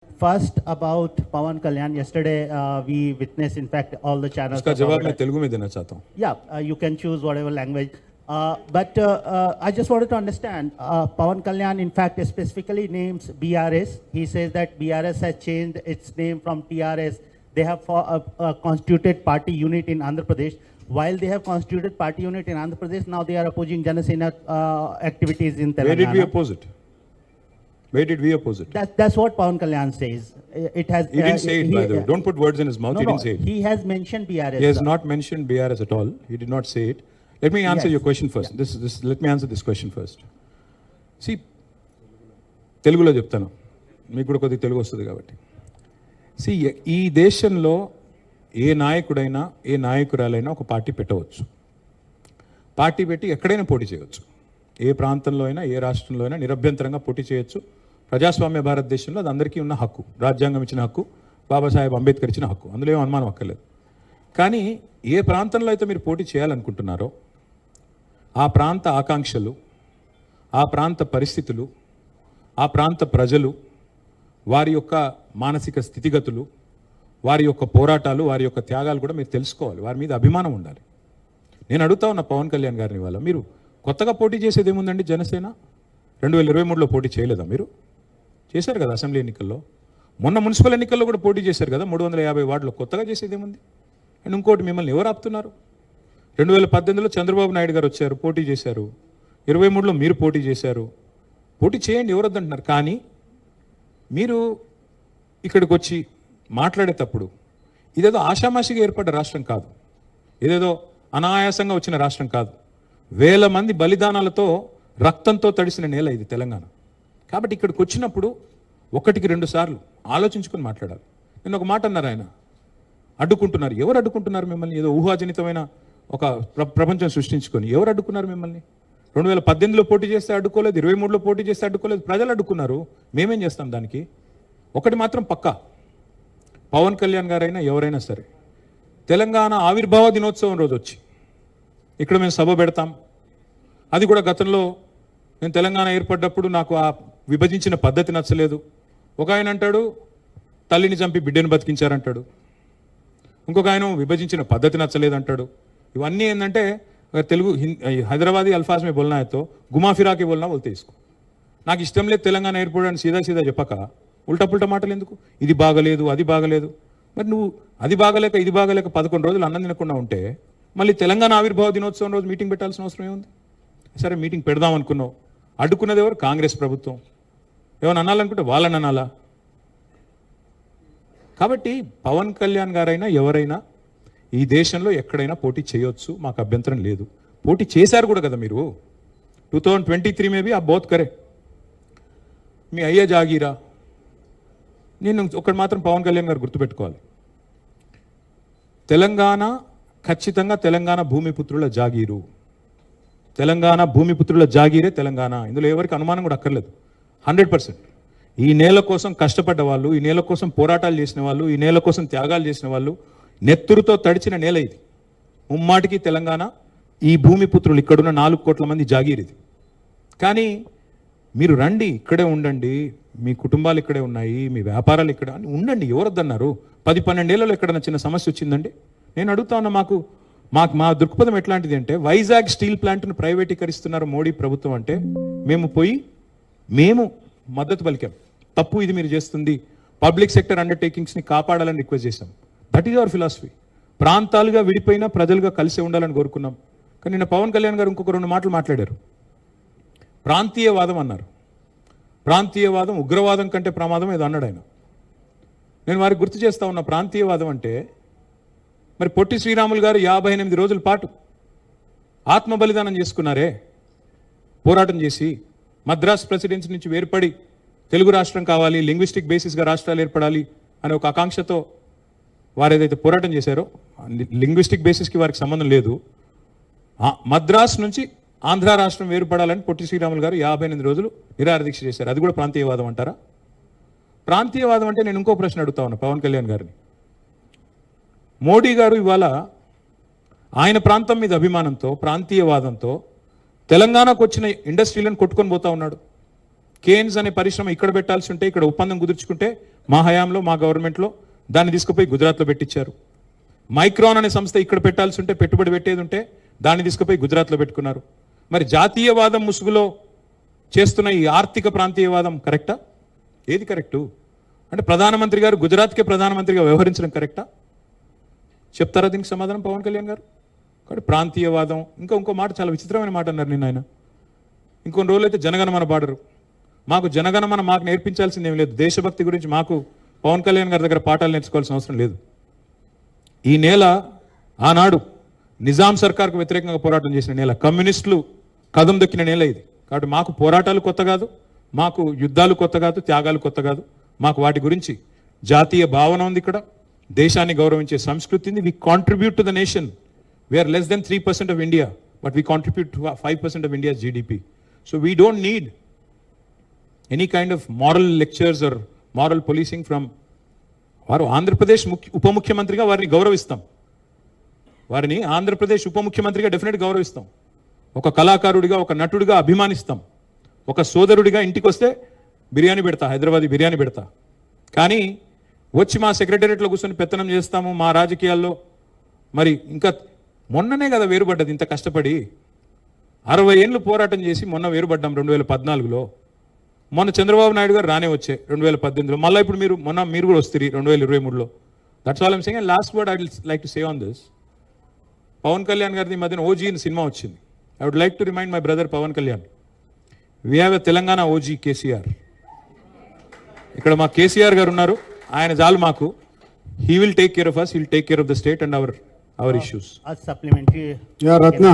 First about Pawan Kalyan. Yesterday we witnessed, in fact, all the channels. उसका जवाब मैं तेलुगु में देना चाहता हूँ. Yeah, you can choose whatever language. But I just wanted to understand, Pawan Kalyan in fact specifically names BRS. He says that BRS has changed its name from TRS. They have constituted party unit in Andhra Pradesh. While they have constituted party unit in Andhra Pradesh, now they are opposing Janasena activities in Telangana. Where did we oppose it? Where did we oppose it? That's what Pawan Kalyan says. It has. He didn't say it, by the way. Don't put words in his mouth. No, He didn't say it. He has mentioned BRS. He has sir. not mentioned BRS at all. He did not say it. Let me answer Yes. your question first. Let me answer this question first. See, తెలుగులో చెప్తాను, మీకు కూడా కొద్దిగా తెలుగు వస్తుంది కాబట్టి. See, ఈ దేశంలో ఏ నాయకుడైనా ఏ నాయకురాలైనా ఒక పార్టీ పెట్టవచ్చు. పార్టీ పెట్టి ఎక్కడైనా పోటీ చేయవచ్చు. ఏ ప్రాంతంలో అయినా ఏ రాష్ట్రంలో అయినా నిరభ్యంతరంగా పోటీ చేయొచ్చు. ప్రజాస్వామ్య భారతదేశంలో అది అందరికీ ఉన్న హక్కు, రాజ్యాంగం ఇచ్చిన హక్కు, బాబాసాహెబ్ అంబేద్కర్ ఇచ్చిన హక్కు, అందులో ఏం అనుమానం అక్కర్లేదు. కానీ ఏ ప్రాంతంలో అయితే మీరు పోటీ చేయాలనుకుంటున్నారో ఆ ప్రాంత ఆకాంక్షలు, ఆ ప్రాంత పరిస్థితులు, ఆ ప్రాంత ప్రజలు, వారి యొక్క మానసిక స్థితిగతులు, వారి యొక్క పోరాటాలు, వారి యొక్క త్యాగాలు కూడా మీరు తెలుసుకోవాలి. వారి మీద అభిమానం ఉండాలి. నేను అడుగుతా ఉన్న పవన్ కళ్యాణ్ గారిని వాళ్ళ, మీరు కొత్తగా పోటీ చేసేది ఏముందండి? జనసేన 2023లో పోటీ చేయలేదా? మీరు చేశారు కదా అసెంబ్లీ ఎన్నికల్లో. మొన్న మున్సిపల్ ఎన్నికల్లో కూడా పోటీ చేశారు కదా 350 వార్డులో. కొత్తగా చేసేది ఏముంది? అండ్ ఇంకోటి, మిమ్మల్ని ఎవరు ఆపుతున్నారు? 2018లో చంద్రబాబు నాయుడు గారు వచ్చారు, పోటీ చేశారు. 23లో మీరు పోటీ చేశారు. పోటీ చేయండి, ఎవరు వద్దంటున్నారు. కానీ మీరు ఇక్కడికి వచ్చి మాట్లాడేటప్పుడు ఇదేదో ఆషామాషిగా ఏర్పడ్డ రాష్ట్రం కాదు, ఇదేదో అనాయాసంగా వచ్చిన రాష్ట్రం కాదు. వేల మంది బలిదానాలతో, రక్తంతో తడిసిన నేల ఇది తెలంగాణ. కాబట్టి ఇక్కడికి వచ్చినప్పుడు 1-2 సార్లు ఆలోచించుకొని మాట్లాడాలి. నేను ఒక మాట అన్నారు, ఆయన అడ్డుకుంటున్నారు. ఎవరు అడ్డుకుంటున్నారు మిమ్మల్ని? ఏదో ఊహాజనితమైన ఒక ప్రపంచం సృష్టించుకొని ఎవరు అడ్డుకున్నారు మిమ్మల్ని? 2018లో పోటీ చేస్తే అడ్డుకోలేదు, 23లో పోటీ చేస్తే అడ్డుకోలేదు, ప్రజలు అడ్డుకున్నారు. మేమేం చేస్తాం దానికి? ఒకటి మాత్రం పక్కా, పవన్ కళ్యాణ్ గారైనా ఎవరైనా సరే తెలంగాణ ఆవిర్భావ దినోత్సవం రోజు వచ్చి ఇక్కడ మేము సభ పెడతాం. అది కూడా గతంలో నేను తెలంగాణ ఏర్పడ్డప్పుడు నాకు ఆ విభజించిన పద్ధతి నచ్చలేదు. ఒక ఆయన అంటాడు తల్లిని చంపి బిడ్డను బతికించారంటాడు, ఇంకొక ఆయన విభజించిన పద్ధతి నచ్చలేదు అంటాడు. ఇవన్నీ ఏంటంటే తెలుగు హైదరాబాదీ అల్ఫాజ్ మే బోల్నా తో గుమా ఫిరాకి బోల్నా బోల్తే ఇసుకో. నాకు ఇష్టం లేదు తెలంగాణ ఏర్పడని సీదా సీదా చెప్పక ఉల్టా పుల్టా మాటలు ఎందుకు? ఇది బాగలేదు, అది బాగలేదు. మరి నువ్వు అది బాగలేక ఇది బాగలేక 11 రోజులు అన్నం తినకుండా ఉంటే మళ్ళీ తెలంగాణ ఆవిర్భావ దినోత్సవం రోజు మీటింగ్ పెట్టాల్సిన అవసరం ఏముంది? సరే మీటింగ్ పెడదాం అనుకున్నావు, అడ్డుకున్నది ఎవరు? కాంగ్రెస్ ప్రభుత్వం. ఏమైనా అనాలనుకుంటే వాళ్ళని అనాలా? కాబట్టి పవన్ కళ్యాణ్ గారైనా ఎవరైనా ఈ దేశంలో ఎక్కడైనా పోటీ చేయొచ్చు, మాకు అభ్యంతరం లేదు. పోటీ చేశారు కూడా కదా మీరు. 2023 మేబీ ఆ బోత్ కరే. మీ అయ్యే జాగీరా. నేను ఒకటి మాత్రం పవన్ కళ్యాణ్ గారు గుర్తుపెట్టుకోవాలి, తెలంగాణ ఖచ్చితంగా తెలంగాణ భూమిపుత్రుల జాగీరు. తెలంగాణ భూమిపుత్రుల జాగీరే తెలంగాణ. ఇందులో ఎవరికి అనుమానం కూడా అక్కర్లేదు. 100%. ఈ నేల కోసం కష్టపడ్డ వాళ్ళు, ఈ నేల కోసం పోరాటాలు చేసిన వాళ్ళు, ఈ నేల కోసం త్యాగాలు చేసిన వాళ్ళు, నెత్తురుతో తడిచిన నేల ఇది. ముమ్మాటికి తెలంగాణ ఈ భూమిపుత్రులు, ఇక్కడున్న 4 కోట్ల మంది జాగీర్ ఇది. కానీ మీరు రండి, ఇక్కడే ఉండండి, మీ కుటుంబాలు ఇక్కడే ఉన్నాయి, మీ వ్యాపారాలు ఇక్కడ ఉండండి, ఎవరొద్దన్నారు? 10-12 ఏళ్లలో ఎక్కడన్నా చిన్న సమస్య వచ్చిందండి? నేను అడుగుతా ఉన్నా, మా దృక్పథం ఎట్లాంటిది అంటే, వైజాగ్ స్టీల్ ప్లాంట్ను ప్రైవేటీకరిస్తున్నారు మోడీ ప్రభుత్వం అంటే మేము మద్దతు పలికాం. తప్పు ఇది మీరు చేస్తుంది, పబ్లిక్ సెక్టర్ అండర్టేకింగ్స్ని కాపాడాలని రిక్వెస్ట్ చేశాం. That is our philosophy. ప్రాంతాలుగా విడిపోయినా ప్రజలుగా కలిసి ఉండాలని కోరుకున్నాం. కానీ నిన్న పవన్ కళ్యాణ్ గారు ఇంకొక 2 మాటలు మాట్లాడారు. ప్రాంతీయవాదం అన్నారు. ప్రాంతీయవాదం ఉగ్రవాదం కంటే ప్రమాదం ఏదో అన్నాడు ఆయన. నేను వారికి గుర్తు చేస్తా ఉన్నా, ప్రాంతీయవాదం అంటే మరి పొట్టి శ్రీరాములు గారు 58 రోజుల పాటు ఆత్మ బలిదానం చేసుకున్నారే, పోరాటం చేసి మద్రాస్ ప్రెసిడెన్సీ నుంచి వేర్పడి తెలుగు రాష్ట్రం కావాలి, లింగ్విస్టిక్ బేసిస్గా రాష్ట్రాలు ఏర్పడాలి అనే ఒక ఆకాంక్షతో వారు ఏదైతే పోరాటం చేశారో, లింగ్విస్టిక్ బేసిస్కి వారికి సంబంధం లేదు. మద్రాస్ నుంచి ఆంధ్ర రాష్ట్రం వేరుపడాలని పొట్టి శ్రీరాములు గారు 58 రోజులు నిరాహార దీక్ష చేశారు. అది కూడా ప్రాంతీయవాదం అంటారా? ప్రాంతీయవాదం అంటే నేను ఇంకో ప్రశ్న అడుగుతా ఉన్నా పవన్ కళ్యాణ్ గారిని. మోడీ గారు ఇవాళ ఆయన ప్రాంతం మీద అభిమానంతో, ప్రాంతీయవాదంతో తెలంగాణకు వచ్చిన ఇండస్ట్రీలను కొట్టుకొని పోతా ఉన్నాడు. కేన్స్ అనే పరిశ్రమ ఇక్కడ పెట్టాల్సి ఉంటే, ఇక్కడ ఒప్పందం కుదుర్చుకుంటే మా హయాంలో మా గవర్నమెంట్లో దాన్ని తీసుకుపోయి గుజరాత్లో పెట్టించారు. మైక్రాన్ అనే సంస్థ ఇక్కడ పెట్టాల్సి ఉంటే, పెట్టుబడి పెట్టేది ఉంటే దాన్ని తీసుకుపోయి గుజరాత్లో పెట్టుకున్నారు. మరి జాతీయవాదం ముసుగులో చేస్తున్న ఈ ఆర్థిక ప్రాంతీయవాదం కరెక్టా? ఏది కరెక్టు? అంటే ప్రధానమంత్రి గారు గుజరాత్కే ప్రధానమంత్రిగా వ్యవహరించడం కరెక్టా? చెప్తారా దీనికి సమాధానం పవన్ కళ్యాణ్ గారు? కాబట్టి ప్రాంతీయవాదం, ఇంకో మాట, చాలా విచిత్రమైన మాట అన్నారు నిన్న ఆయన. ఇంకొన్ని రోజులు అయితే జనగణమన పాడరు. మాకు జనగణమన మాకు నేర్పించాల్సింది ఏం లేదు. దేశభక్తి గురించి మాకు పవన్ కళ్యాణ్ గారి దగ్గర పాఠాలు నేర్చుకోవాల్సిన అవసరం లేదు. ఈ నేల ఆనాడు నిజాం సర్కార్కు వ్యతిరేకంగా పోరాటం చేసిన నేల, కమ్యూనిస్టులు కదం దొక్కిన నేల ఇది. కాబట్టి మాకు పోరాటాలు కొత్త కాదు, మాకు యుద్ధాలు కొత్త కాదు, త్యాగాలు కొత్త కాదు. మాకు వాటి గురించి జాతీయ భావన ఉంది. ఇక్కడ దేశాన్ని గౌరవించే సంస్కృతి ఉంది. వి contribute to the nation. We are less than 3% of India, but we contribute to 5% of India's GDP. So we don't need any kind of moral lectures are moral policing from వారు. ఆంధ్రప్రదేశ్ ఉప ముఖ్యమంత్రిగా వారిని గౌరవిస్తాం. వారిని ఆంధ్రప్రదేశ్ ఉప ముఖ్యమంత్రిగా డెఫినెట్గా గౌరవిస్తాం. ఒక కళాకారుడిగా, ఒక నటుడిగా అభిమానిస్తాం. ఒక సోదరుడిగా ఇంటికి వస్తే బిర్యానీ పెడతా, హైదరాబాదీ బిర్యానీ పెడతా. కానీ వచ్చి మా సెక్రటేరియట్లో కూర్చొని పెత్తనం చేస్తాము మా రాజకీయాల్లో. మరి ఇంకా మొన్ననే కదా వేరుపడ్డది, ఇంత కష్టపడి 60 ఏళ్ళు పోరాటం చేసి మొన్న వేరుపడ్డాం 2014లో. మొన్న చంద్రబాబు నాయుడు గారు రానే వచ్చే 2018లో, మళ్ళీ ఇప్పుడు మీరు కూడా వస్తారు 2023లో. That's all I'm saying. And last word I would like to say on this. Pawan Kalyan గారిది ఈ మధ్యన ఓజీ అని సినిమా వచ్చింది. I would like to remind my brother Pawan Kalyan, we have a Telangana OG KCR. ఇక్కడ మా కేసీఆర్ గారు ఉన్నారు, ఆయన చాలు మాకు. He will take care of us, he will take care of the state and our issues. A supplementary. Yeah, Ratna.